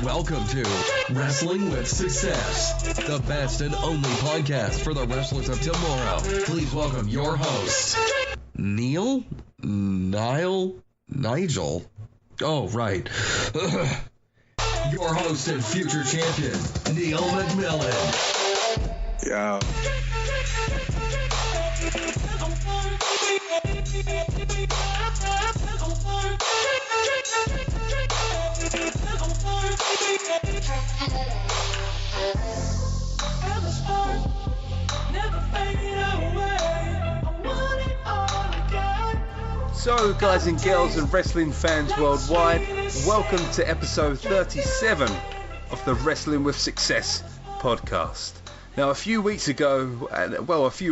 Welcome to Wrestling with Success, the best and only podcast for the wrestlers of tomorrow. Please welcome your hosts, Neil? Nile? Nigel? Oh, right. Your host and future champion, Neil McMillan. Yeah. So, guys and girls and wrestling fans worldwide, welcome to episode 37 of the Wrestling with Success podcast. Now, a few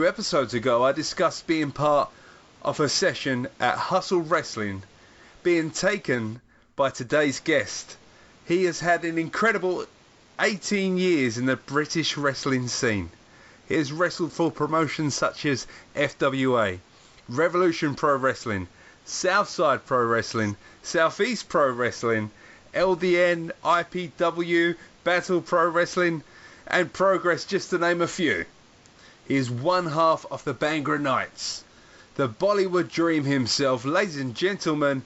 episodes ago, I discussed being part of a session at Hustle Wrestling, being taken by today's guest. He has had an incredible 18 years in the British wrestling scene. He has wrestled for promotions such as FWA, Revolution Pro Wrestling, Southside Pro Wrestling, Southeast Pro Wrestling, LDN, IPW, Battle Pro Wrestling, and Progress, just to name a few. He is one half of the Bhangra Knights, the Bollywood Dream himself. Ladies and gentlemen,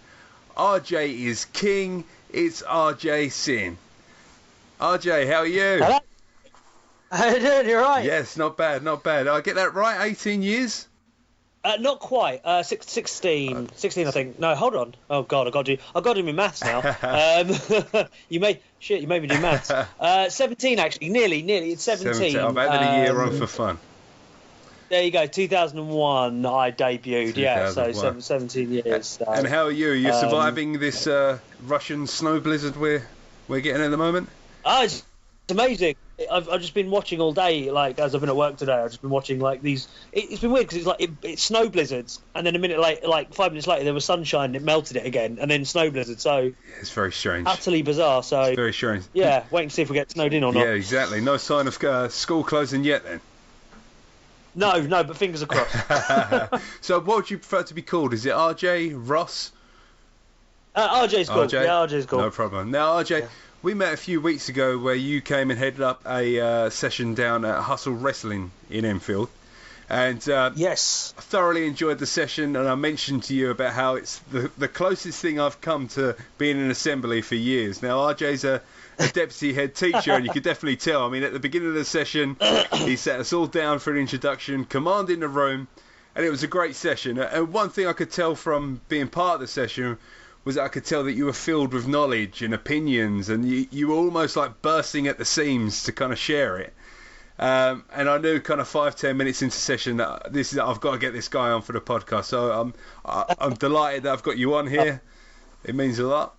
RJ is king. It's RJ Singh. RJ, how are you? Hello. How you doing? You alright? Yes, not bad, not bad. Did I get that right? 18 years? Not quite. 16, I think. No, hold on. Oh God, I got to do my maths now. You made me do maths. 17 actually, nearly. It's 17. I've added a year on for fun. There you go. 2001, I debuted. 2001. Yeah, so 17 years. So. And how are you? Are you surviving this Russian snow blizzard we're getting at the moment? Oh, it's amazing. I've just been watching all day, like as I've been at work today. I've just been watching like these. It's been weird because it's like it's snow blizzards, and then a minute later, like 5 minutes later, there was sunshine, and it melted it again, and then snow blizzard. So it's very strange. Utterly bizarre. So it's very strange. Yeah, wait and see if we get snowed in or not. Yeah, exactly. No sign of school closing yet, then. No, but fingers are crossed. So, what would you prefer to be called? Is it RJ, Ross? RJ's cool. RJ? Yeah, RJ's cool. No problem. Now, RJ. Yeah. We met a few weeks ago where you came and headed up a session down at Hustle Wrestling in Enfield. And yes, I thoroughly enjoyed the session, and I mentioned to you about how it's the closest thing I've come to being in an assembly for years. Now, RJ's a deputy head teacher, and you could definitely tell. I mean, at the beginning of the session, he sat us all down for an introduction, commanding the room, and it was a great session. And one thing I could tell from being part of the session was that I could tell that you were filled with knowledge and opinions, and you were almost like bursting at the seams to kind of share it. And I knew kind of 5-10 minutes into session that I've got to get this guy on for the podcast. So I'm delighted that I've got you on here. It means a lot.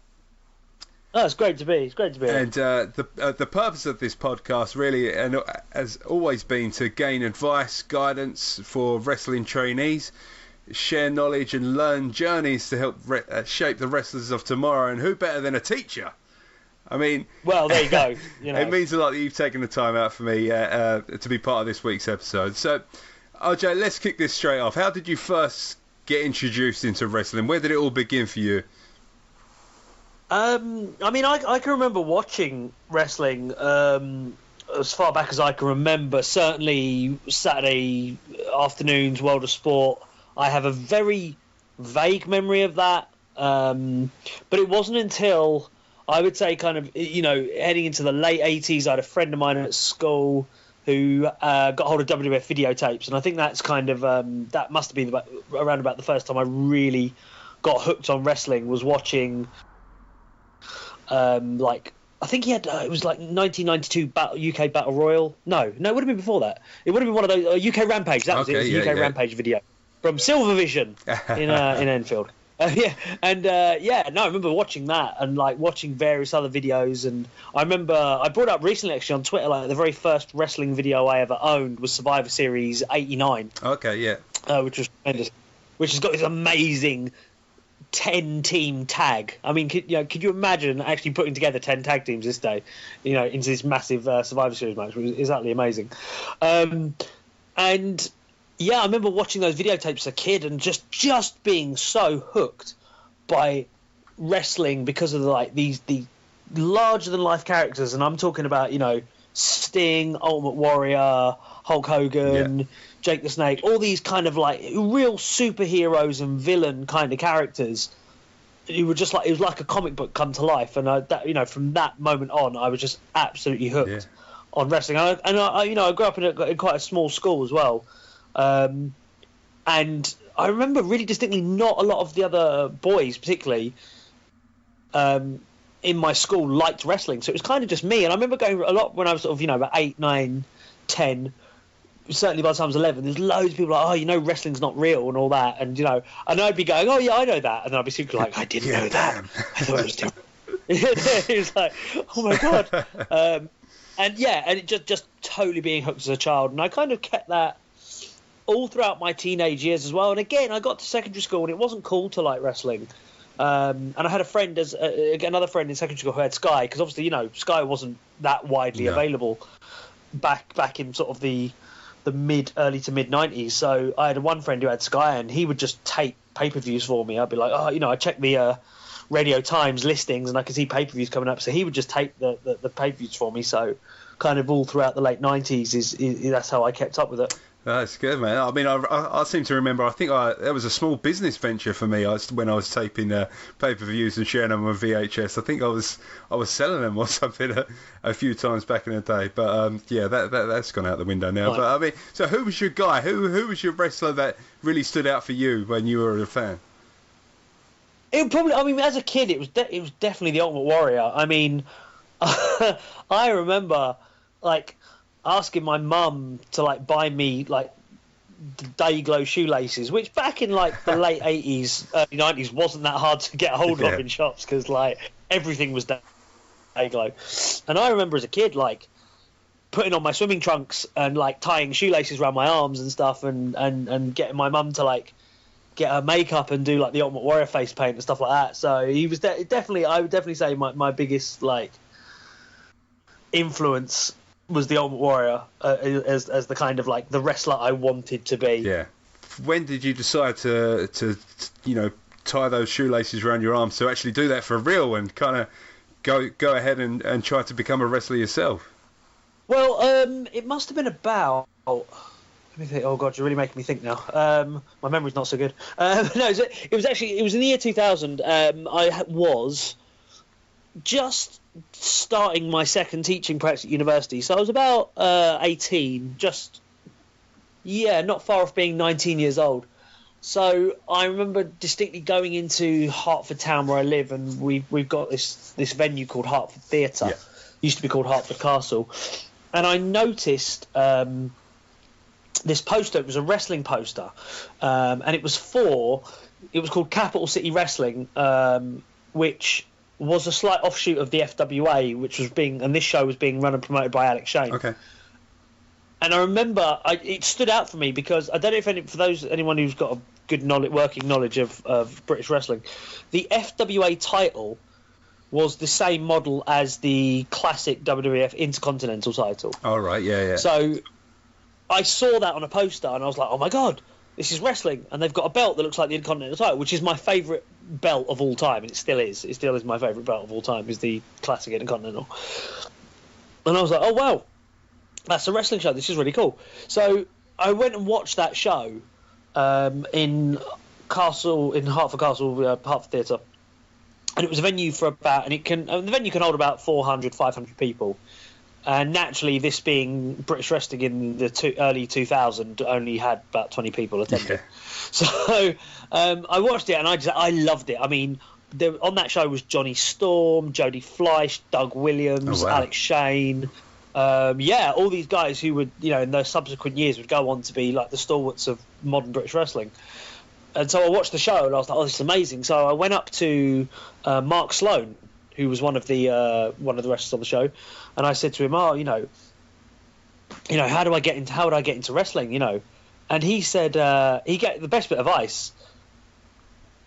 Oh, it's great to be. It's great to be. And the purpose of this podcast really has always been to gain advice, guidance for wrestling trainees, share knowledge and learn journeys to help shape the wrestlers of tomorrow. And who better than a teacher? I mean, well, there you go. You know. It means a lot that you've taken the time out for me to be part of this week's episode. So, RJ, let's kick this straight off. How did you first get introduced into wrestling? Where did it all begin for you? I mean, I can remember watching wrestling as far back as I can remember. Certainly Saturday afternoons, World of Sport. I have a very vague memory of that, but it wasn't until I would say kind of, heading into the late 80s, I had a friend of mine at school who got hold of WWF videotapes, and I think that's kind of that must have been around about the first time I really got hooked on wrestling, was watching I think he had it was like 1992 UK Battle Royal. No, it would have been before that. It would have been one of those UK Rampage. That was it. It was a UK Rampage video from Silvervision in Enfield. I remember watching that and like watching various other videos. And I remember I brought up recently actually on Twitter, like the very first wrestling video I ever owned was Survivor Series '89. Okay, yeah. Which was tremendous. Which has got this amazing 10-team tag. I mean, could you imagine actually putting together 10 tag teams this day, into this massive Survivor Series match? It was exactly amazing. And yeah, I remember watching those videotapes as a kid and just being so hooked by wrestling because of the larger than life characters, and I'm talking about Sting, Ultimate Warrior, Hulk Hogan, Jake the Snake, all these kind of like real superheroes and villain kind of characters. You were just like, it was like a comic book come to life, and from that moment on, I was just absolutely hooked on wrestling. And I grew up in quite a small school as well, and I remember really distinctly not a lot of the other boys, particularly in my school, liked wrestling, so it was kind of just me. And I remember going a lot when I was sort of about 8, 9, 10. Certainly by the time I was 11, there's loads of people like, wrestling's not real and all that, and and I'd be going, oh yeah, I know that, and then I'd be super like, I didn't know that. I thought it was different. It was like, oh my god, and it just totally being hooked as a child, and I kind of kept that all throughout my teenage years as well. And again, I got to secondary school and it wasn't cool to like wrestling. And I had a friend, another friend in secondary school who had Sky, because obviously Sky wasn't that widely available back in sort of the early to mid 90s. So I had one friend who had Sky, and he would just tape pay-per-views for me. I'd be like, I checked the Radio Times listings and I could see pay-per-views coming up, so he would just tape the pay-per-views for me. So kind of all throughout the late 90s is that's how I kept up with it. That's good, man. I mean, I seem to remember, I think there was a small business venture for me when I was taping pay-per-views and sharing them on VHS. I think I was selling them or something a few times back in the day. But that's gone out the window now. Right. But I mean, so who was your guy? Who was your wrestler that really stood out for you when you were a fan? As a kid, it was definitely the Ultimate Warrior. I mean, I remember like asking my mum to like buy me like Dayglow shoelaces, which back in like the late 80s, early 90s wasn't that hard to get a hold of in shops, because like everything was Dayglow. And I remember as a kid like putting on my swimming trunks and like tying shoelaces around my arms and stuff, and getting my mum to like get her makeup and do like the Ultimate Warrior face paint and stuff like that. So he was definitely, I would definitely say my biggest like influence was the Ultimate Warrior as the kind of like the wrestler I wanted to be. Yeah. When did you decide to tie those shoelaces around your arms to actually do that for real and kind of go ahead and try to become a wrestler yourself? Well, it must have been about. Let me think. Oh God, you're really making me think now. My memory's not so good. No, it was in the year 2000. I was just starting my second teaching practice at university, so I was about 18, not far off being 19 years old. So I remember distinctly going into Hertford Town where I live, and we've got this venue called Hertford Theatre. Yeah. Used to be called Hertford Castle, and I noticed this poster. It was a wrestling poster, and it was called Capital City Wrestling, which was a slight offshoot of the FWA, and this show was being run and promoted by Alex Shane. Okay. And I remember it stood out for me because I don't know if anyone who's got a good working knowledge of British wrestling, the FWA title was the same model as the classic WWF Intercontinental title. Oh, right, yeah. So I saw that on a poster and I was like, oh my God, this is wrestling, and they've got a belt that looks like the Intercontinental title, which is my favourite belt of all time, and it still is my favourite belt of all time, is the classic Intercontinental. And I was like, oh wow, that's a wrestling show, this is really cool. So I went and watched that show in Hertford Castle, Hertford Theatre, and it was a venue for the venue can hold about 400, 500 people. And naturally, this being British wrestling in the early 2000s, only had about 20 people attending. Yeah. So I watched it and I loved it. I mean, on that show was Johnny Storm, Jodie Fleisch, Doug Williams, Alex Shane. All these guys who would, in those subsequent years would go on to be like the stalwarts of modern British wrestling. And so I watched the show and I was like, oh, this is amazing. So I went up to Mark Sloan, who was one of the wrestlers on the show, and I said to him, how would I get into wrestling, And he said, the best bit of advice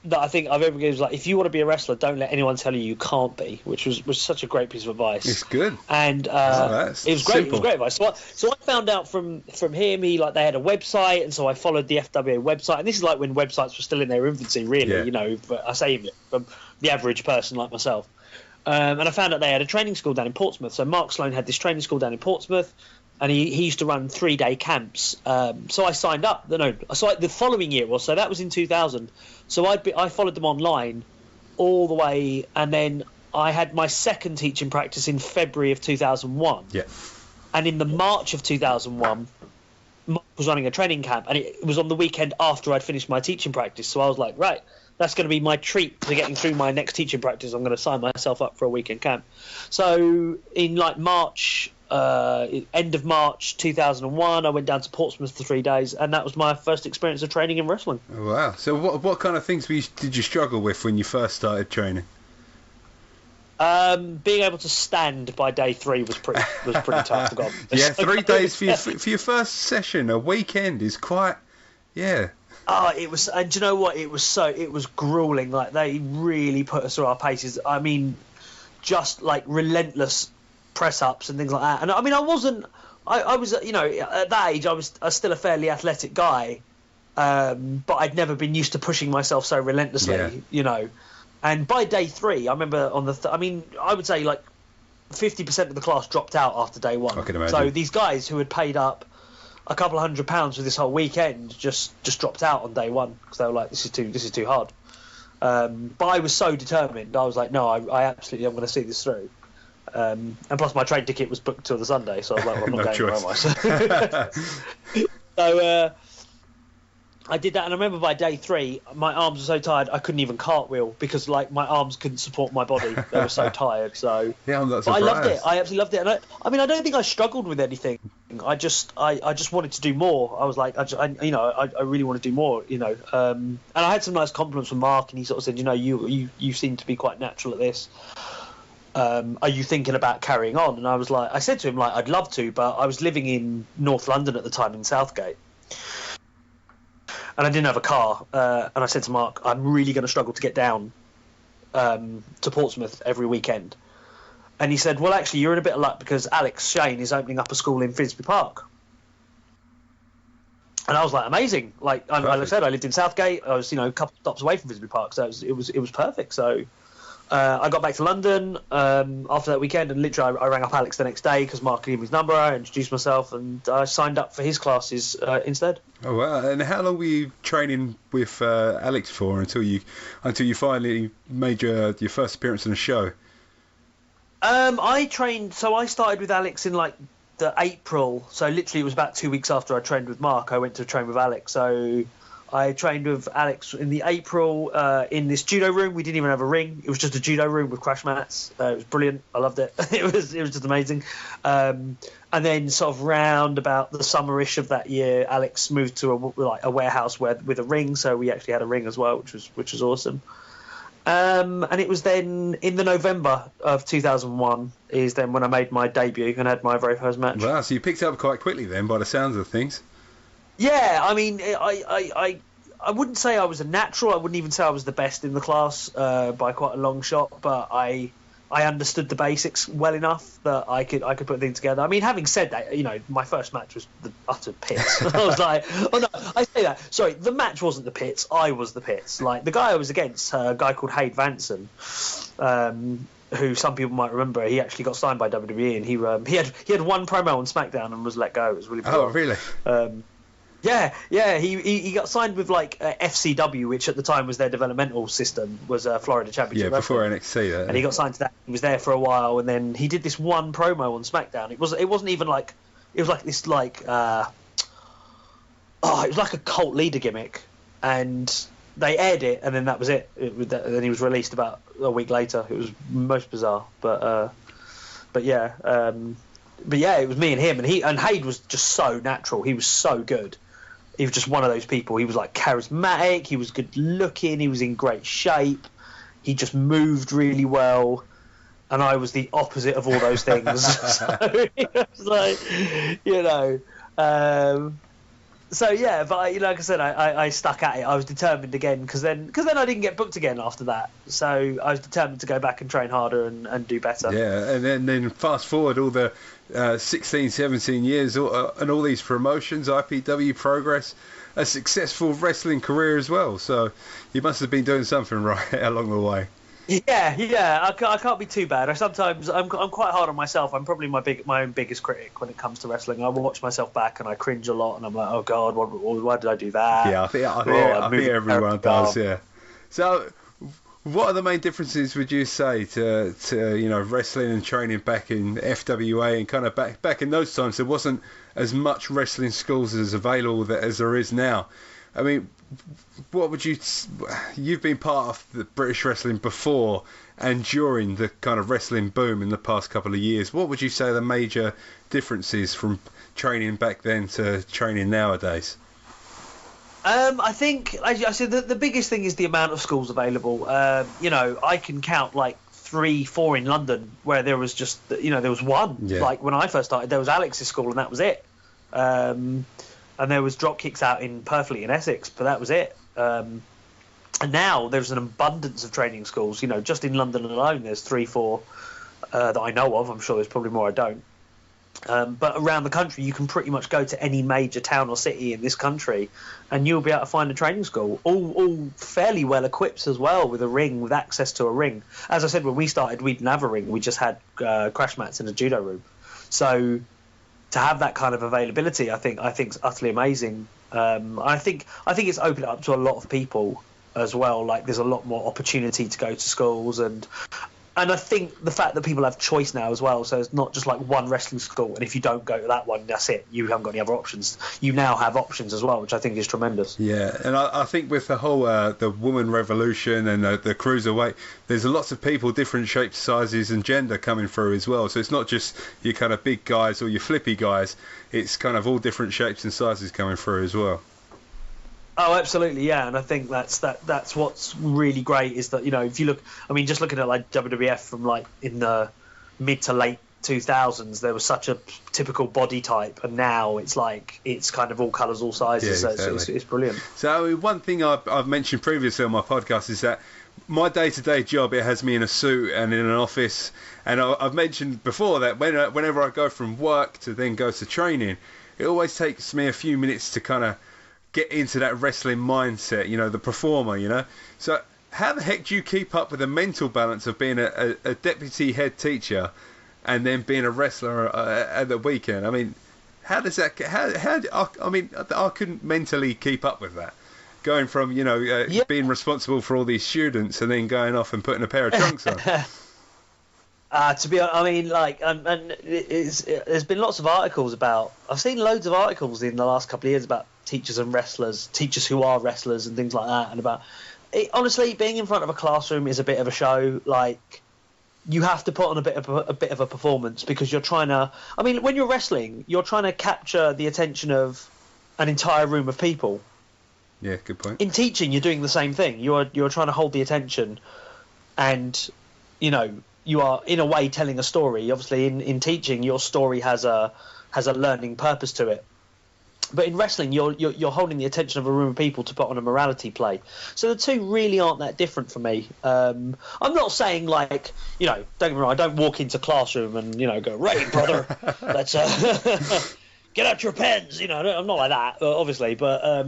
that I think I've ever given was like, if you want to be a wrestler, don't let anyone tell you can't be, which was such a great piece of advice. It's good. And it was great. Simple. It was great advice. So I found out from him, they had a website, and so I followed the FWA website. And this is like when websites were still in their infancy, really. Yeah. But I say from the average person like myself. And I found out they had a training school down in Portsmouth. So Mark Sloan had this training school down in Portsmouth, and he used to run 3-day camps. So I signed up. So the following year, so that was in 2000. So I followed them online all the way, and then I had my second teaching practice in February of 2001. Yeah. And in the March of 2001, Mark was running a training camp, and it was on the weekend after I'd finished my teaching practice. So I was like, right, that's going to be my treat to getting through my next teaching practice. I'm going to sign myself up for a weekend camp. So in like March, end of March 2001, I went down to Portsmouth for 3 days, and that was my first experience of training in wrestling. Oh, wow. So what kind of things did you struggle with when you first started training? Being able to stand by day 3 was pretty tough. Yeah, 3 days for your first session, a weekend is quite, yeah. Oh, it was, and do you know what? It was grueling. Like, they really put us through our paces. I mean, just like relentless press ups and things like that. And I mean, I was, at that age, I was still a fairly athletic guy, but I'd never been used to pushing myself so relentlessly, And by day 3, I remember I would say like 50% of the class dropped out after day 1. I can imagine. So these guys who had paid up a couple of £100 for this whole weekend just dropped out on day 1 because they were like, this is too hard. But I was so determined. I was like, no, I absolutely am going to see this through. And plus my train ticket was booked till the Sunday, so I was like, well, I'm not going, where am I? So I did that, and I remember by day 3, my arms were so tired I couldn't even cartwheel because like my arms couldn't support my body. They were so tired. So yeah, I'm not surprised. I loved it. I absolutely loved it. And I mean, I don't think I struggled with anything. I just wanted to do more. I was like, I really want to do more. And I had some nice compliments from Mark, and he sort of said, you seem to be quite natural at this. Are you thinking about carrying on? And I said to him, like, I'd love to, but I was living in North London at the time in Southgate. And I didn't have a car, and I said to Mark, I'm really going to struggle to get down to Portsmouth every weekend. And he said, well, actually, you're in a bit of luck because Alex Shane is opening up a school in Finsbury Park. And I was like, amazing. Like I said, I lived in Southgate. I was, a couple of stops away from Finsbury Park, so it was perfect. So I got back to London after that weekend, and literally I rang up Alex the next day because Mark gave me his number. I introduced myself, and I signed up for his classes instead. Oh wow! And how long were you training with Alex for until you finally made your first appearance on the show? I started with Alex in like the April. So literally, it was about 2 weeks after I trained with Mark. I went to train with Alex. So I trained with Alex in the April in this judo room. We didn't even have a ring. It was just a judo room with crash mats. It was brilliant. I loved it. It was just amazing. And then sort of round about the summerish of that year, Alex moved to a warehouse with a ring. So we actually had a ring as well, which was awesome. And it was then in the November of 2001 is then when I made my debut and had my very first match. Wow, so you picked it up quite quickly then by the sounds of things. Yeah, I mean, I wouldn't say I was a natural. I wouldn't even say I was the best in the class by quite a long shot, but I understood the basics well enough that I could put things together. I mean, having said that, my first match was the utter pits. I was like, oh no, I say that. Sorry, the match wasn't the pits. I was the pits. Like the guy I was against, a guy called Hayde Vanson, who some people might remember. He actually got signed by WWE, and he had one promo on SmackDown and was let go. It was really bizarre. Oh, really? Yeah, he got signed with like FCW, which at the time was their developmental system, was Florida Championship. Yeah, before NXT. That, and he got signed to that. He was there for a while, and then he did this one promo on SmackDown. It wasn't even like, it was like this like it was like a cult leader gimmick, and they aired it, and then that was it. Then he was released about a week later. It was most bizarre, but yeah, it was me and him, and Hayde was just so natural. He was so good. He was just one of those people. He was like charismatic. He was good looking. He was in great shape. He just moved really well. And I was the opposite of all those things. So it was like, So yeah, but like I said, I stuck at it. I was determined again because then I didn't get booked again after that. So I was determined to go back and train harder and do better. Yeah, and then fast forward all the 16, 17 years and all these promotions, IPW, Progress, a successful wrestling career as well. So you must have been doing something right along the way. Yeah. I can't be too bad. I'm quite hard on myself. I'm probably my own biggest critic when it comes to wrestling. I watch myself back and I cringe a lot, and I'm like, oh God, why did I do that? Yeah, I think everyone does. Yeah. So, what are the main differences, would you say, to wrestling and training back in FWA and kind of back in those times? There wasn't as much wrestling schools as available as there is now. I mean, what would you've been part of the British wrestling before and during the kind of wrestling boom in the past couple of years. What would you say the major differences from training back then to training nowadays? I think, as I said, the biggest thing is the amount of schools available. I can count like 3-4 in London where there was just, there was one. Yeah. Like when I first started, there was Alex's school and that was it. And there was drop kicks out in Purfleet in Essex, but that was it. And now there's an abundance of training schools. Just in London alone, there's 3-4 that I know of. I'm sure there's probably more I don't. But around the country, you can pretty much go to any major town or city in this country, and you'll be able to find a training school, all fairly well equipped as well, with a ring, with access to a ring. As I said, when we started, we didn't have a ring. We just had crash mats in a judo room. So to have that kind of availability, I think is utterly amazing. I think it's opened up to a lot of people as well. Like there's a lot more opportunity to go to schools, and I think the fact that people have choice now as well. So it's not just like one wrestling school, and if you don't go to that one, that's it. You haven't got any other options. You now have options as well, which I think is tremendous. Yeah, and I think with the whole the woman revolution and the cruiserweight, there's lots of people, different shapes, sizes, and gender coming through as well. So it's not just your kind of big guys or your flippy guys. It's kind of all different shapes and sizes coming through as well. Oh, absolutely, yeah, and I think that's what's really great is that if you look, just looking at like WWF from like in the mid to late 2000s, there was such a typical body type, and now it's kind of all colours, all sizes. Yeah, exactly. So it's brilliant. So one thing I've mentioned previously on my podcast is that my day-to-day job, it has me in a suit and in an office, and I've mentioned before that whenever I go from work to then go to training, it always takes me a few minutes to kind of get into that wrestling mindset, the performer, So how the heck do you keep up with the mental balance of being a deputy head teacher and then being a wrestler at the weekend? I mean, how does that, I couldn't mentally keep up with that. Going from, being responsible for all these students and then going off and putting a pair of trunks on. There's been lots of articles about. I've seen loads of articles in the last couple of years about teachers and wrestlers, teachers who are wrestlers and things like that, and about. Honestly, being in front of a classroom is a bit of a show. Like, you have to put on a bit of a performance because you're trying to. When you're wrestling, you're trying to capture the attention of an entire room of people. Yeah, good point. In teaching, you're doing the same thing. You're trying to hold the attention, and you are in a way telling a story. Obviously, in teaching, your story has a learning purpose to it. But in wrestling, you're holding the attention of a room of people to put on a morality play. So the two really aren't that different for me. I'm not saying don't get me wrong, I don't walk into classroom and go, right, brother, let's get out your pens. I'm not like that, obviously, but.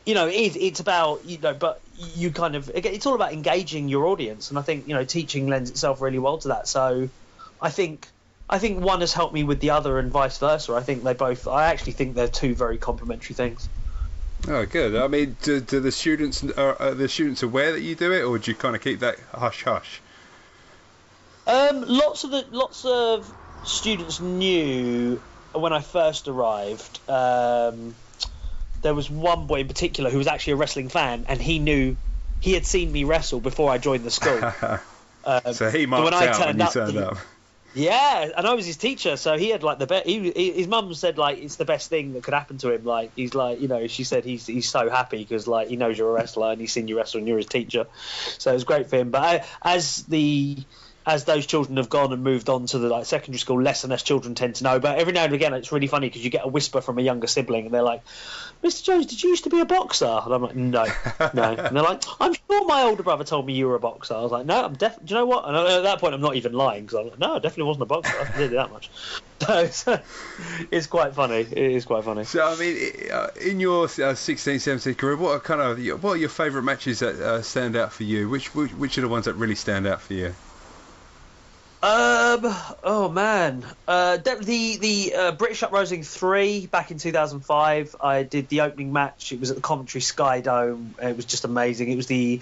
It's about but you kind of it's all about engaging your audience, and I think teaching lends itself really well to that. So I think one has helped me with the other, and vice versa. I actually think they're two very complementary things. Oh, good. Do the students are the students aware that you do it, or do you kind of keep that hush hush? Lots of students knew when I first arrived. There was one boy in particular who was actually a wrestling fan, and he had seen me wrestle before I joined the school. So he marked out when you turned up. Yeah, and I was his teacher, so he had like the best. His mum said like it's the best thing that could happen to him. Like he's like she said he's so happy because like he knows you're a wrestler and he's seen you wrestle and you're his teacher, so it was great for him. But as the as those children have gone and moved on to the like secondary school, less and less children tend to know. But every now and again, it's really funny because you get a whisper from a younger sibling, and they're like, "Mr. Jones, did you used to be a boxer?" And I'm like, "No, no." And they're like, "I'm sure my older brother told me you were a boxer." I was like, "No, I'm definitely." Do you know what? And at that point, I'm not even lying because I'm like, "No, I definitely wasn't a boxer. I didn't do that much." So it's quite funny. It is quite funny. So I mean, in your 16, 17 career, what are your favourite matches that stand out for you? Which are the ones that really stand out for you? Oh man, the British Uprising 3 back in 2005. I did the opening match. It was at the Coventry Sky Dome. It was just amazing. It was the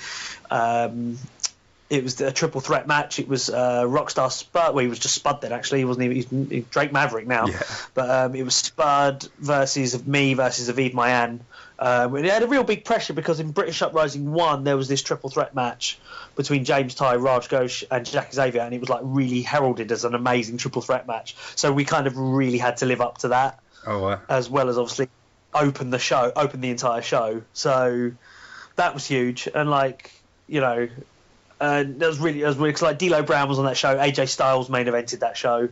triple threat match. It was Rockstar Spud. Well, he was just Spud then. Actually, he wasn't even. He's Drake Maverick now. Yeah. But it was Spud versus me versus Aviv Mayan. It had a real big pressure because in British Uprising 1 there was this triple threat match between James Ty, Raj Ghosh and Jack Xavier, and it was like really heralded as an amazing triple threat match. So we kind of really had to live up to that. Oh, wow. As well as obviously open the entire show. So that was huge, and like that was really because like D'Lo Brown was on that show, AJ Styles main evented that show.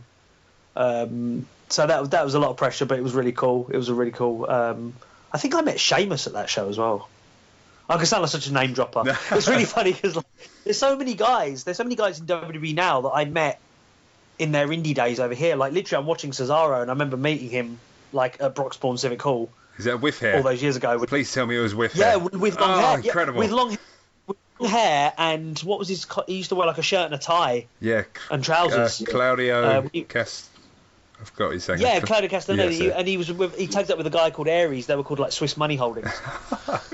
So that was a lot of pressure, but it was really cool. It was a really cool. I think I met Sheamus at that show as well. I can sound like such a name dropper. It's really funny because like, there's so many guys in WWE now that I met in their indie days over here. Like literally, I'm watching Cesaro, and I remember meeting him like at Broxbourne Civic Hall. Is that with hair? All those years ago. Please tell me it was with hair. Yeah, with long hair. Incredible. Yeah, with long hair, and what was his? He used to wear like a shirt and a tie. Yeah. And trousers. Claudio I've got his second. Yeah, Claudio Castagnoli, and he tagged up with a guy called Aries. They were called like Swiss Money Holdings.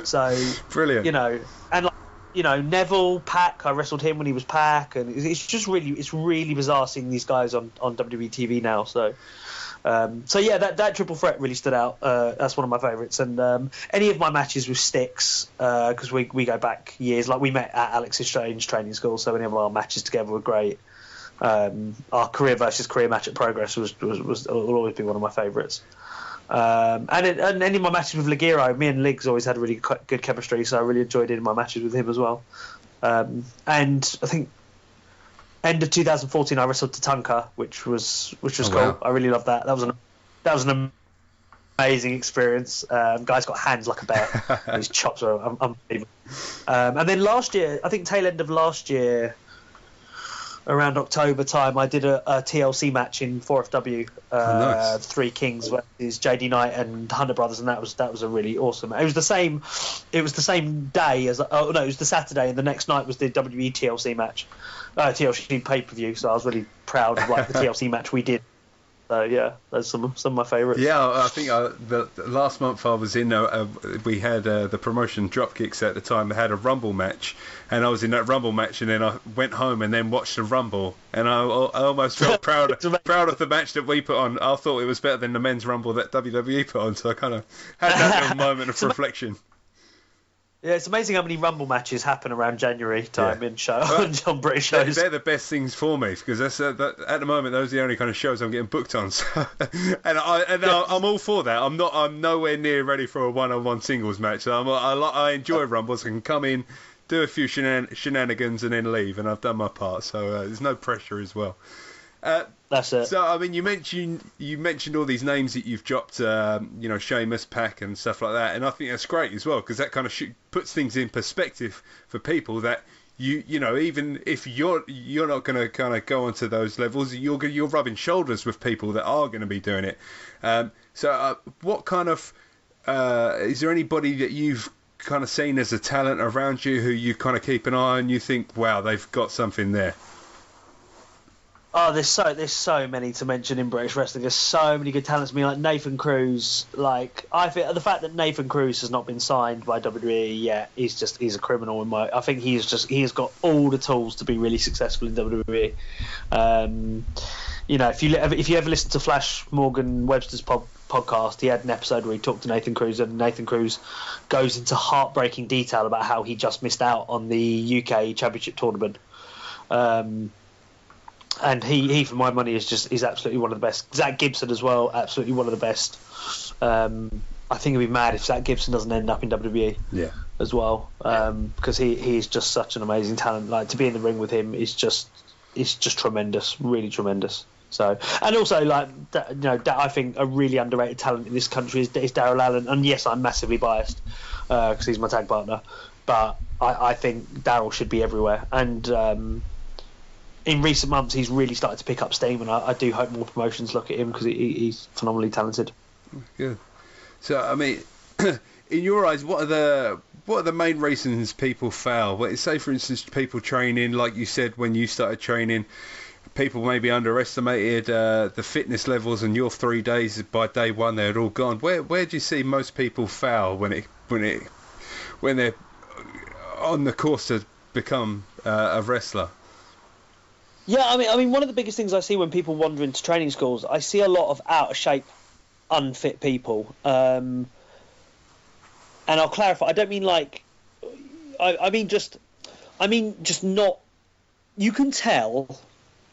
So brilliant. And like Neville, Pac. I wrestled him when he was Pac, and it's really bizarre seeing these guys on WWE TV now. So yeah, that triple threat really stood out. That's one of my favourites. And any of my matches with Styx, because we go back years. Like we met at Alex Strange training school, so any of our matches together were great. Our career versus career match at Progress will always be one of my favourites. And any of my matches with Ligero, me and Liggs always had really good chemistry, so I really enjoyed in my matches with him as well. And I think end of 2014 I wrestled Tatanka, which was cool. Wow. I really loved that. That was an amazing experience. Guy's got hands like a bear. His chops are unbelievable. And then last year, I think tail end of last year, around October time, I did a TLC match in 4FW, nice. Three Kings versus JD Knight and Hunter Brothers, and that was a really awesome. It was the same day as it was the Saturday, and the next night was the WWE TLC match, TLC pay-per-view. So I was really proud of like the TLC match we did. So yeah, that's some of my favourites. Yeah, I think the last month I was in, we had the promotion Dropkicks at the time. They had a Rumble match, and I was in that Rumble match, and then I went home and then watched the Rumble, and I almost felt proud of the match that we put on. I thought it was better than the men's Rumble that WWE put on, so I kind of had that little moment of reflection. Yeah, it's amazing how many Rumble matches happen around January time in on British shows. They're the best things for me because that's at the moment those are the only kind of shows I'm getting booked on. So, and I'm all for that. I'm nowhere near ready for a one-on-one singles match. So I enjoy Rumbles. I can come in, do a few shenanigans, and then leave, and I've done my part. So there's no pressure as well. That's it. So I mean, you mentioned all these names that you've dropped, Sheamus, Pac, and stuff like that, and I think that's great as well because that kind of puts things in perspective for people that even if you're not going to kind of go onto those levels, you're rubbing shoulders with people that are going to be doing it. So what kind of is there anybody that you've kind of seen as a talent around you who you kind of keep an eye on and you think, wow, they've got something there? Oh, there's so many to mention in British wrestling. There's so many good talents. I mean, like Nathan Cruz. Like I think the fact that Nathan Cruz has not been signed by WWE yet, he's a criminal in my. I think he has got all the tools to be really successful in WWE. If you ever listen to Flash Morgan Webster's podcast, he had an episode where he talked to Nathan Cruz, and Nathan Cruz goes into heartbreaking detail about how he just missed out on the UK Championship tournament. And he, for my money, is absolutely one of the best. Zach Gibson as well, absolutely one of the best. I think it'd be mad if Zach Gibson doesn't end up in WWE as well, because he is just such an amazing talent. Like to be in the ring with him is just is just tremendous, really tremendous. So, and also, like, I think a really underrated talent in this country is Daryl Allen. And yes, I'm massively biased because he's my tag partner, but I think Daryl should be everywhere. And in recent months, he's really started to pick up steam, and I do hope more promotions look at him because he's phenomenally talented. Good. So, I mean, in your eyes, what are the main reasons people fail? Well, say, for instance, people training, like you said, when you started training, people maybe underestimated the fitness levels, and your 3 days, by day one, they had all gone. Where do you see most people fail when they're on the course to become a wrestler? Yeah, I mean, one of the biggest things I see when people wander into training schools, I see a lot of out of shape, unfit people. And I'll clarify. I don't mean like, I mean just not. You can tell.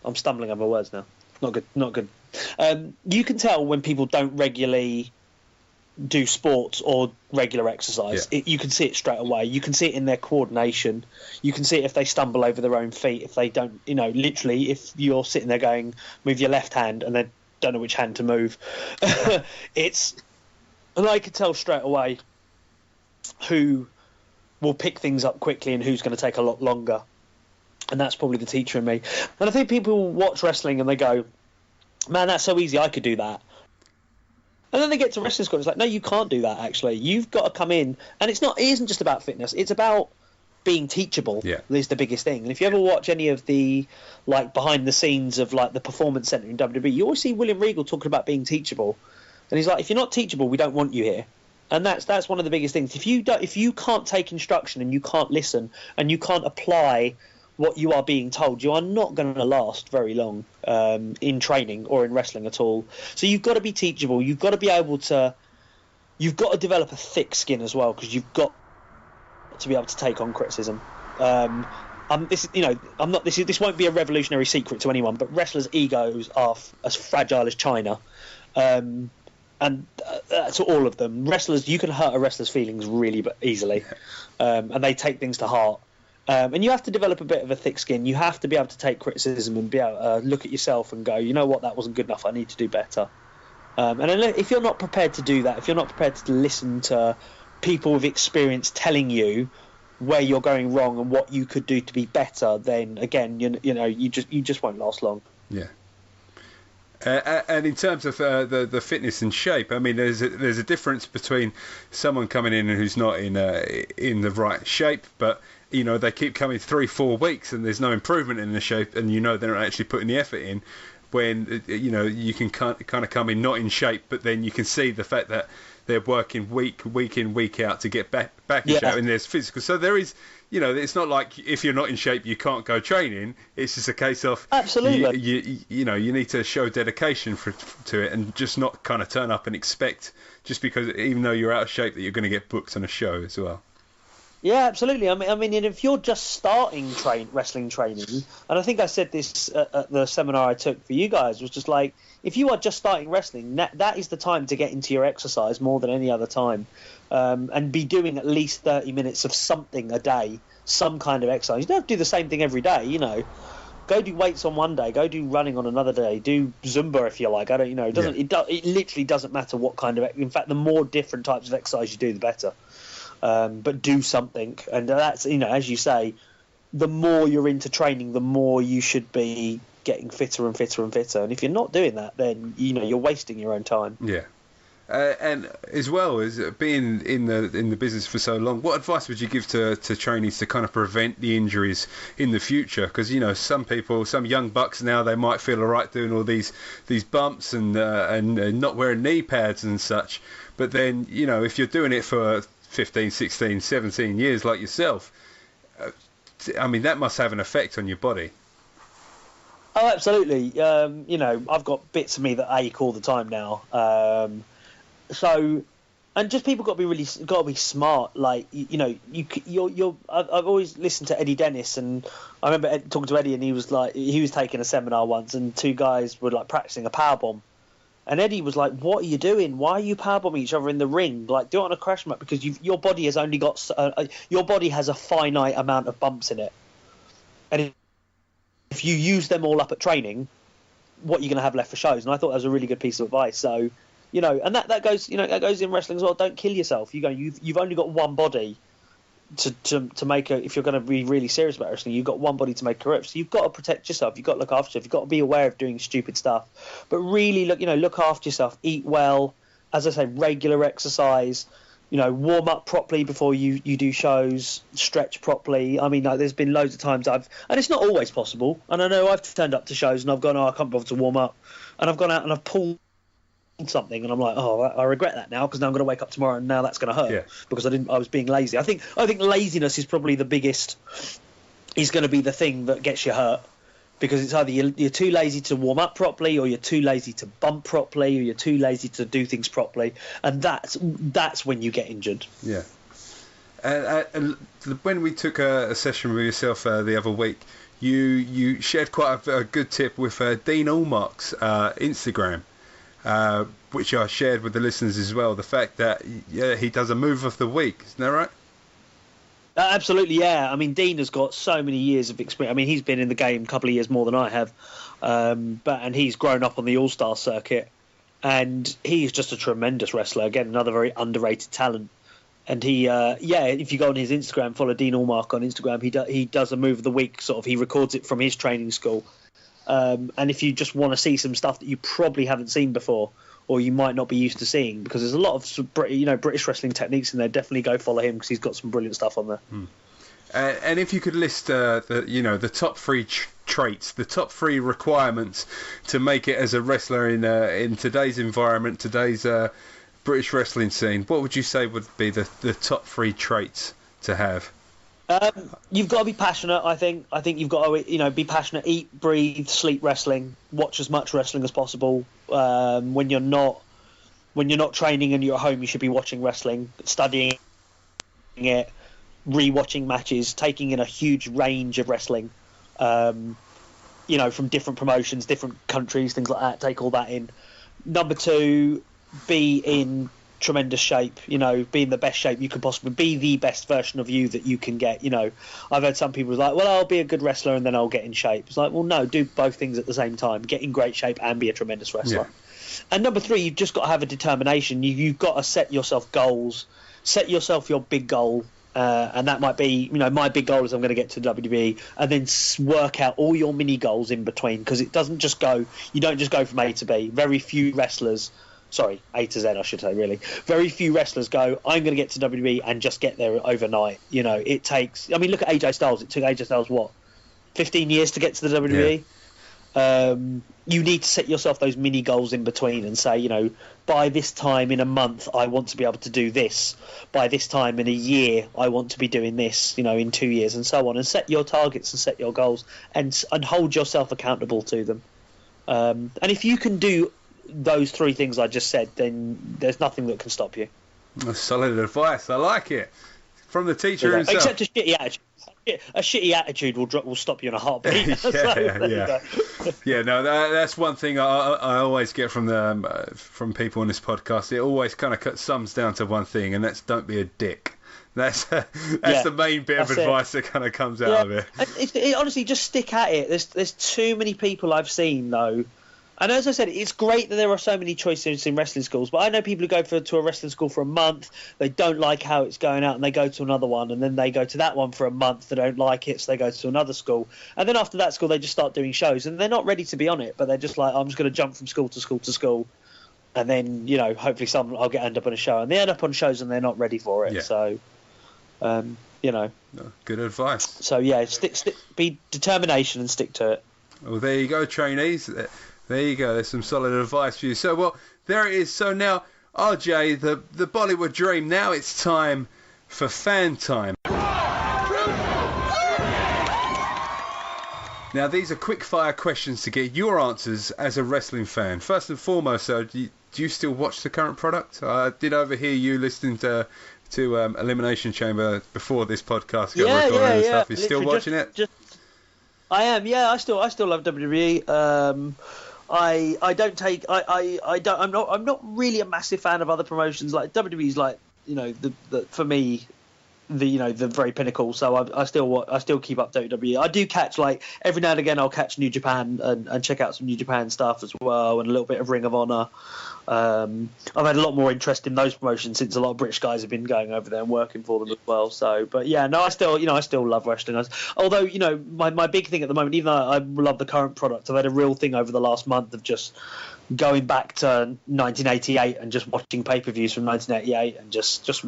I'm stumbling over words now. Not good. You can tell when people don't regularly do sports or regular exercise. Yeah. You can see it straight away. You can see it in their coordination. You can see it if they stumble over their own feet, if they don't, literally, if you're sitting there going, move your left hand, and they don't know which hand to move. And I could tell straight away who will pick things up quickly and who's going to take a lot longer. And that's probably the teacher in me. And I think people watch wrestling and they go, man, that's so easy, I could do that. And then they get to wrestling school and it's like, no, you can't do that, actually. You've got to come in. And it isn't just about fitness. It's about being teachable. Yeah. Is the biggest thing. And if you ever watch any of the, like, behind the scenes of, like, the Performance Center in WWE, you always see William Regal talking about being teachable. And he's like, if you're not teachable, we don't want you here. And that's one of the biggest things. If you can't take instruction and you can't listen and you can't apply what you are being told, you are not going to last very long in training or in wrestling at all. So you've got to be teachable. You've got to be able to. You've got to develop a thick skin as well, because you've got to be able to take on criticism. This won't be a revolutionary secret to anyone, but wrestlers' egos are as fragile as china, and to all of them. Wrestlers, you can hurt a wrestler's feelings really easily, and they take things to heart. And you have to develop a bit of a thick skin. You have to be able to take criticism and be able to look at yourself and go, you know what, that wasn't good enough. I need to do better. And if you're not prepared to do that, if you're not prepared to listen to people with experience telling you where you're going wrong and what you could do to be better, then again, you just won't last long. Yeah. And in terms of the fitness and shape, I mean, there's a difference between someone coming in who's not in the right shape, but they keep coming 3-4 weeks and there's no improvement in the shape, and they're not actually putting the effort in. When you can kind of come in not in shape, but then you can see the fact that they're working week in, week out to get back in shape, and there's physical. So there is, it's not like if you're not in shape you can't go training. It's just a case of absolutely. You need to show dedication to it, and just not kind of turn up and expect just because even though you're out of shape that you're going to get booked on a show as well. Yeah, absolutely. I mean, if you're just starting wrestling training, and I think I said this at the seminar I took for you guys, was just like, if you are just starting wrestling, that is the time to get into your exercise more than any other time, and be doing at least 30 minutes of something a day, some kind of exercise. You don't have to do the same thing every day, Go do weights on one day, go do running on another day, do Zumba if you like. I don't, it literally doesn't matter what kind of. In fact, the more different types of exercise you do, the better. But do something, and that's as you say, the more you're into training, the more you should be getting fitter and fitter and fitter. And if you're not doing that, then you're wasting your own time. Yeah. And as well as being in the business for so long, what advice would you give to trainees to kind of prevent the injuries in the future? Because some young bucks now, they might feel alright doing all these bumps and not wearing knee pads and such, but then if you're doing it for 15, 16, 17 years like yourself, I mean, that must have an effect on your body. Oh, absolutely. I've got bits of me that ache all the time now. And just people got to be smart. Like, I've always listened to Eddie Dennis, and I remember talking to Eddie, and he was taking a seminar once, and two guys were like practicing a powerbomb. And Eddie was like, "What are you doing? Why are you powerbombing each other in the ring? Like, do it on a crash mat, because your body has only got your body has a finite amount of bumps in it." And if you use them all up at training, what you're going to have left for shows. And I thought that was a really good piece of advice. So, and that goes, that goes in wrestling as well. Don't kill yourself. You've only got one body to make if you're going to be really serious about wrestling, you've got one body to make a career. So you've got to protect yourself. You've got to look after yourself. You've got to be aware of doing stupid stuff, but really look after yourself. Eat well, as I say, regular exercise. Warm up properly before you do shows. Stretch properly. I mean, there's been loads of times and it's not always possible. And I know I've turned up to shows and I've gone, I can't bother to warm up, and I've gone out and I've pulled something, and I'm like, I regret that now, because now I'm going to wake up tomorrow and now that's going to hurt because I was being lazy. I think laziness is probably is going to be the thing that gets you hurt, because it's either you're too lazy to warm up properly, or you're too lazy to bump properly, or you're too lazy to do things properly, and that's when you get injured. Yeah. And when we took a session with yourself the other week, you shared quite a good tip with Dean Allmark's Instagram, which I shared with the listeners as well. The fact that he does a move of the week, isn't that right? Absolutely, yeah. I mean, Dean has got so many years of experience. I mean, he's been in the game a couple of years more than I have, and he's grown up on the All-Star circuit, and he's just a tremendous wrestler. Again, another very underrated talent. And he, if you go on his Instagram, follow Dean Allmark on Instagram, he does a move of the week. Sort of, he records it from his training school. And if you just want to see some stuff that you probably haven't seen before, or you might not be used to seeing, because there's a lot of British wrestling techniques in there, definitely go follow him, because he's got some brilliant stuff on there. And if you could list the top three traits, the top three requirements to make it as a wrestler in today's environment, today's British wrestling scene, what would you say would be the top three traits to have? You've got to be passionate. I think you've got to be passionate. Eat, breathe, sleep wrestling. Watch as much wrestling as possible. When you're not training and you're at home, you should be watching wrestling, studying it, re-watching matches, taking in a huge range of wrestling. From different promotions, different countries, things like that. Take all that in. Number two, be in tremendous shape, be in the best shape you can possibly be, the best version of you that you can get. I've heard some people like, well, I'll be a good wrestler and then I'll get in shape. It's like, well, no, do both things at the same time. Get in great shape and be a tremendous wrestler. Yeah. And number three, you've just got to have a determination. You've got to set yourself goals. Set yourself your big goal. And that might be, my big goal is I'm going to get to WWE, and then work out all your mini goals in between, because it doesn't just go, you don't just go from A to B. Very few wrestlers, sorry, A to Z, I should say, really. Very few wrestlers go, I'm going to get to WWE and just get there overnight. It takes, look at AJ Styles. It took AJ Styles, 15 years to get to the WWE? Yeah. You need to set yourself those mini goals in between and say, by this time in a month, I want to be able to do this. By this time in a year, I want to be doing this, in 2 years, and so on. And set your targets and set your goals and hold yourself accountable to them. And if you can do those three things I just said, then there's nothing that can stop you. That's solid advice. I like it. From the teacher himself. Except a shitty attitude. A shitty attitude will stop you in a heartbeat. No, that's one thing I always get from people on this podcast. It always kind of sums down to one thing, and that's don't be a dick. That's the main bit of advice that kind of comes out of it. Honestly, just stick at it. There's too many people I've seen though. And as I said, it's great that there are so many choices in wrestling schools, but I know people who go to a wrestling school for a month, they don't like how it's going out, and they go to another one, and then they go to that one for a month, they don't like it, so they go to another school. And then after that school, they just start doing shows, and they're not ready to be on it, but they're just like, I'm just going to jump from school to school to school, and then, hopefully I'll end up on a show. And they end up on shows and they're not ready for it, so, Good advice. So, yeah, be determination and stick to it. Well, there you go, trainees. There you go. There's some solid advice for you. So, well, there it is. So now, RJ, the Bollywood Dream, now it's time for fan time. Now, these are quick-fire questions to get your answers as a wrestling fan. First and foremost, do you still watch the current product? I did overhear you listening to Elimination Chamber before this podcast got recorded and stuff. Are you still watching it? I am. Yeah, I still love WWE. I'm not really a massive fan of other promotions. Like WWE's like, for me, the very pinnacle. So I still keep up WWE. I do catch, like, every now and again I'll catch New Japan and check out some New Japan stuff as well, and a little bit of Ring of Honor. I've had a lot more interest in those promotions since a lot of British guys have been going over there and working for them as well. So, but yeah, no, I still love wrestling. Although, my big thing at the moment, even though I love the current product, I've had a real thing over the last month of just going back to 1988 and just watching pay-per-views from 1988 and just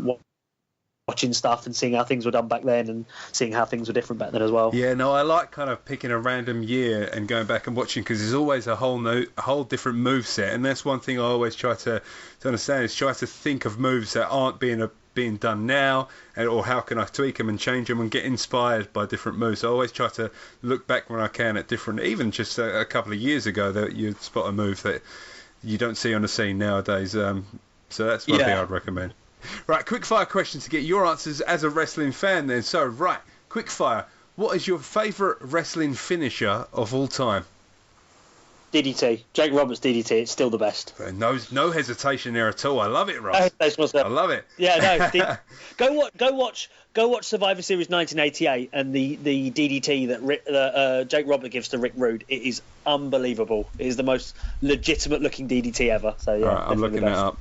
watching stuff and seeing how things were done back then and seeing how things were different back then as well. Yeah, no, I like kind of picking a random year and going back and watching, because there's always a whole different move set, and that's one thing I always try to understand, is try to think of moves that aren't being done now, or how can I tweak them and change them and get inspired by different moves. I always try to look back when I can at different, even just a couple of years ago, that you'd spot a move that you don't see on the scene nowadays. So that's one thing I'd recommend. Right, quick fire question to get your answers as a wrestling fan then. So, right, quick fire. What is your favourite wrestling finisher of all time? DDT. Jake Roberts DDT. It's still the best. No hesitation there at all. I love it, Ross. I love it. Yeah, no. Go watch Survivor Series 1988 and the DDT that Jake Roberts gives to Rick Rude. It is unbelievable. It is the most legitimate looking DDT ever. So yeah, right, I'm looking that up.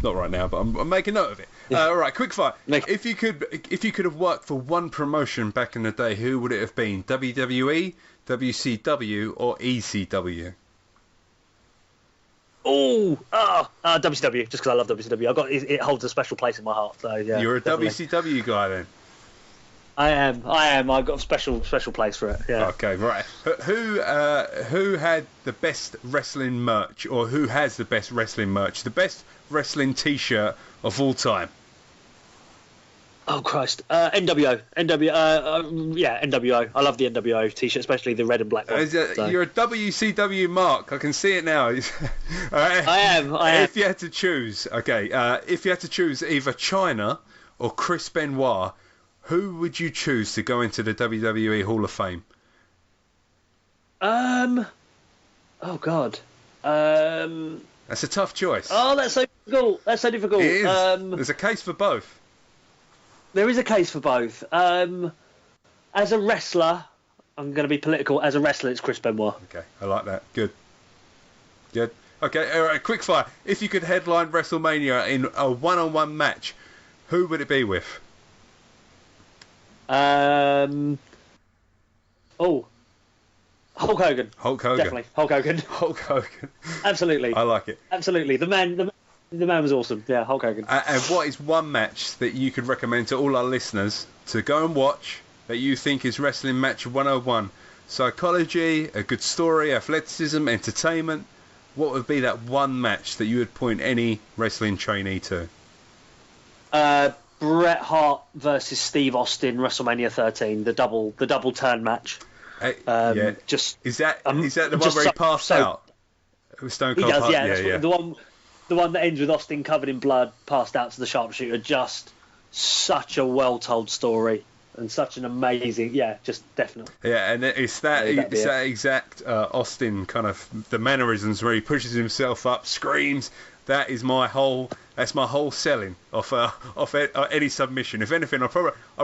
Not right now, but I'm making note of it. All right, quick fire. If you could have worked for one promotion back in the day, who would it have been? WWE, WCW, or ECW? WCW, just because I love WCW. It holds a special place in my heart. So yeah, you're a definitely. WCW guy then. I am. I've got a special place for it. Yeah. Okay, right. Who had the best wrestling merch, or who has the best wrestling merch? The best wrestling T-shirt of all time. Oh Christ! NWO. NWO. I love the NWO T-shirt, especially the red and black one. You're a WCW mark. I can see it now. All right. I am. If you had to choose, if you had to choose either China or Chris Benoit, who would you choose to go into the WWE Hall of Fame? Oh God. That's a tough choice. Oh, that's so difficult. It is. There's a case for both. There is a case for both. As a wrestler, I'm going to be political. As a wrestler, it's Chris Benoit. Okay, I like that. Good. Okay, all right, quick fire. If you could headline WrestleMania in a one-on-one match, who would it be with? Hulk Hogan. Hulk Hogan. Definitely. Hulk Hogan. Hulk Hogan. Absolutely. I like it. Absolutely. The man was awesome. Yeah, Hulk Hogan. And what is one match that you could recommend to all our listeners to go and watch that you think is Wrestling Match 101? Psychology, a good story, athleticism, entertainment. What would be that one match that you would point any wrestling trainee to? Bret Hart versus Steve Austin, WrestleMania 13, the double turn match. Yeah. Is that the one where he passed out? With Stone Cold? He does, yeah. Yeah. The one that ends with Austin covered in blood, passed out to the sharpshooter. Just such a well-told story and such an amazing, just definitely. Yeah, and it's that exact Austin kind of the mannerisms where he pushes himself up, screams. That's my whole selling of any submission. If anything, I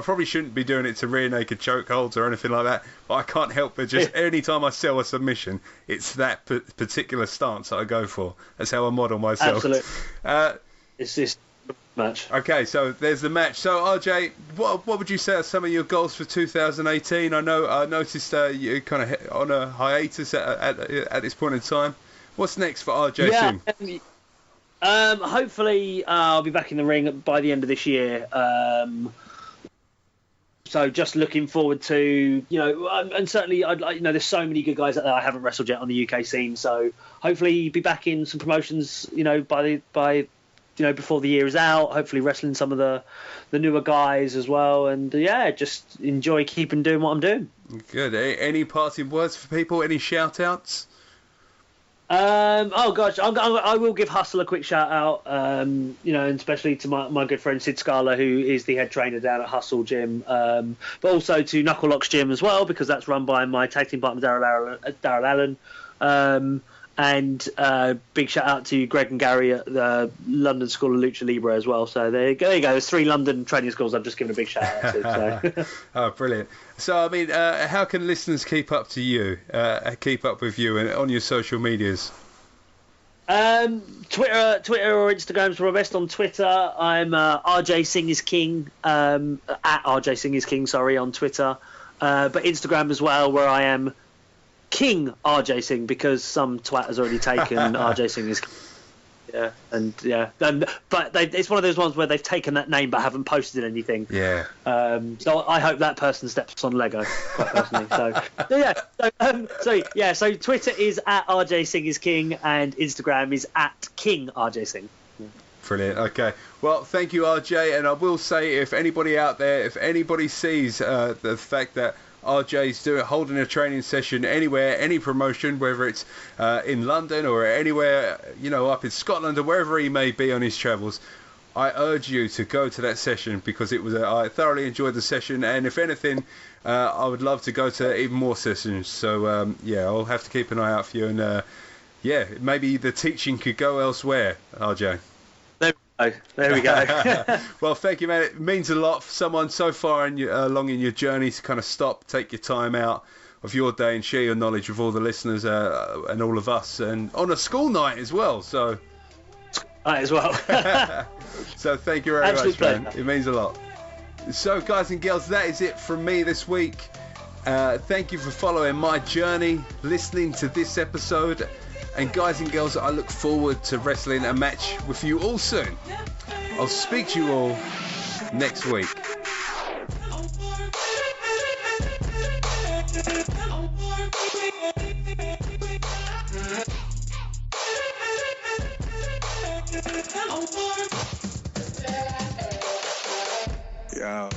probably shouldn't be doing it to rear naked chokeholds or anything like that. But I can't help but just any time I sell a submission, it's that particular stance that I go for. That's how I model myself. Absolutely. It's this match. Okay, so there's the match. So RJ, what would you say are some of your goals for 2018? I noticed you're kind of on a hiatus at this point in time. What's next for RJ Singh? Hopefully I'll be back in the ring by the end of this year. So just looking forward to, and certainly there's so many good guys out there I haven't wrestled yet on the UK scene. So hopefully be back in some promotions, before the year is out. Hopefully wrestling some of the newer guys as well. And just enjoy keeping doing what I'm doing. Good. Any parting words for people? Any shout outs? Oh gosh, I will give Hustle a quick shout out, and especially to my good friend Sid Scala, who is the head trainer down at Hustle Gym, but also to Knuckle Locks Gym as well, because that's run by my tag team partner Darryl Allen, And big shout out to Greg and Gary at the London School of Lucha Libre as well. So there you go. There's 3 London training schools I've just given a big shout out to. So. Oh, brilliant. So, I mean, how can listeners keep up with you and on your social medias? Twitter or Instagram's probably best. On Twitter, I'm RJ Singh is King, at RJ Singh is King, on Twitter. But Instagram as well, where I am King RJ Singh, because some twat has already taken RJ Singh is King. But it's one of those ones where they've taken that name but haven't posted anything. Yeah. So I hope that person steps on Lego, quite personally. So Twitter is at RJ Singh is King, and Instagram is at King RJ Singh. Brilliant. Okay. Well, thank you, RJ. And I will say, if anybody out there, if anybody sees the fact that RJ's holding a training session anywhere, any promotion, whether it's in London or anywhere, up in Scotland or wherever he may be on his travels, I urge you to go to that session, because I thoroughly enjoyed the session, and if anything, I would love to go to even more sessions. So I'll have to keep an eye out for you, and maybe the teaching could go elsewhere, RJ. There we go. Well, thank you, man. It means a lot for someone so far along in your journey to kind of stop, take your time out of your day and share your knowledge with all the listeners and all of us, and on a school night as well. So, so thank you very much, man. It means a lot. So, guys and girls, that is it from me this week. Thank you for following my journey, listening to this episode. And guys and girls, I look forward to wrestling a match with you all soon. I'll speak to you all next week. Yeah.